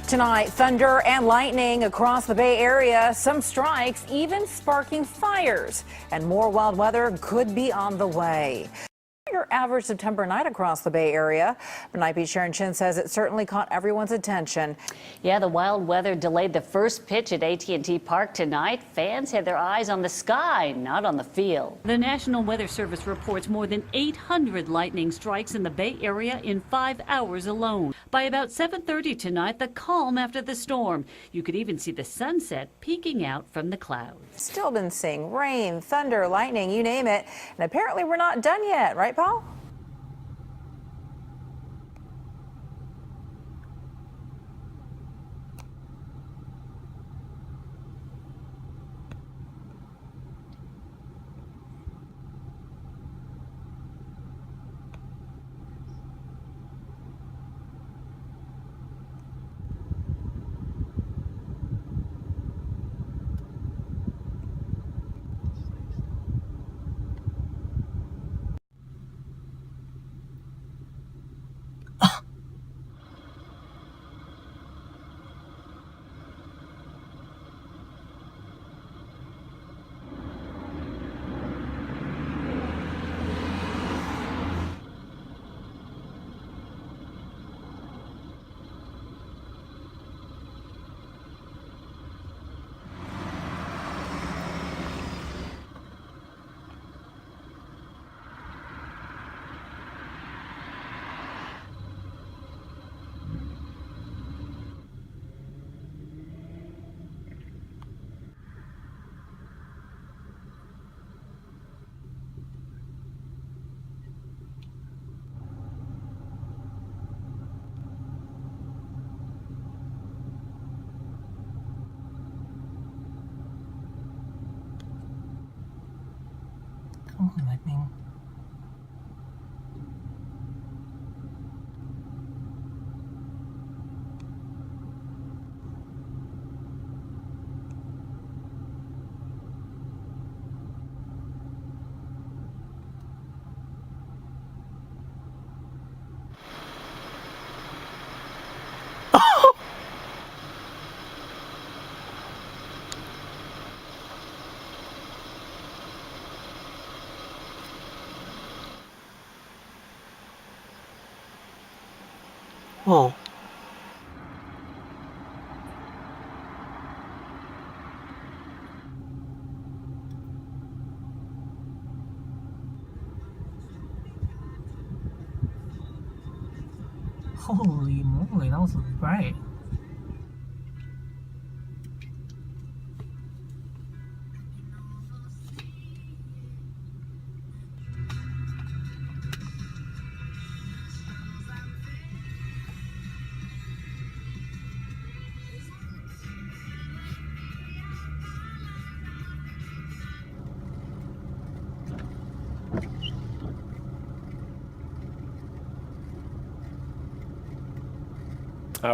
Tonight, thunder and lightning across the Bay Area, some strikes even sparking fires, and more wild weather could be on the way. Your average September night across the Bay Area. Night Beat Sharon Chin says it certainly caught everyone's attention. Yeah, the wild weather delayed the first pitch at AT&T Park tonight. Fans had their eyes on the sky, not on the field. The National Weather Service reports more than 800 lightning strikes in the Bay Area in 5 hours alone. By about 7:30 tonight, the calm after the storm. You could even see the sunset peeking out from the clouds. Still been seeing rain, thunder, lightning, you name it. And apparently we're not done yet, right, Paul? Come on, lightning. Oh. Holy moly, that was bright.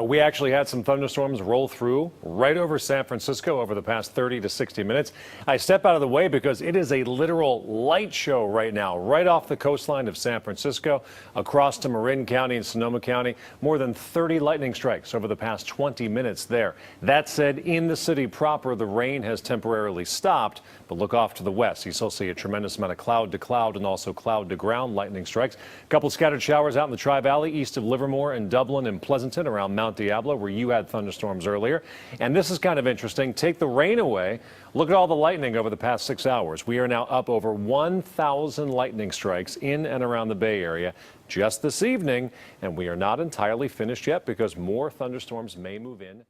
We actually had some thunderstorms roll through right over San Francisco over the past 30 to 60 minutes. I step out of the way because it is a literal light show right now, right off the coastline of San Francisco, across to Marin County and Sonoma County. More than 30 lightning strikes over the past 20 minutes there. That said, in the city proper, the rain has temporarily stopped, but look off to the west. You still see a tremendous amount of cloud to cloud and also cloud to ground lightning strikes. A couple scattered showers out in the Tri-Valley, east of Livermore and Dublin and Pleasanton, around Mount Diablo, where you had thunderstorms earlier. And this is kind of interesting. Take the rain away. Look at all the lightning over the past 6 hours. We are now up over 1,000 lightning strikes in and around the Bay Area just this evening. And we are not entirely finished yet because more thunderstorms may move in.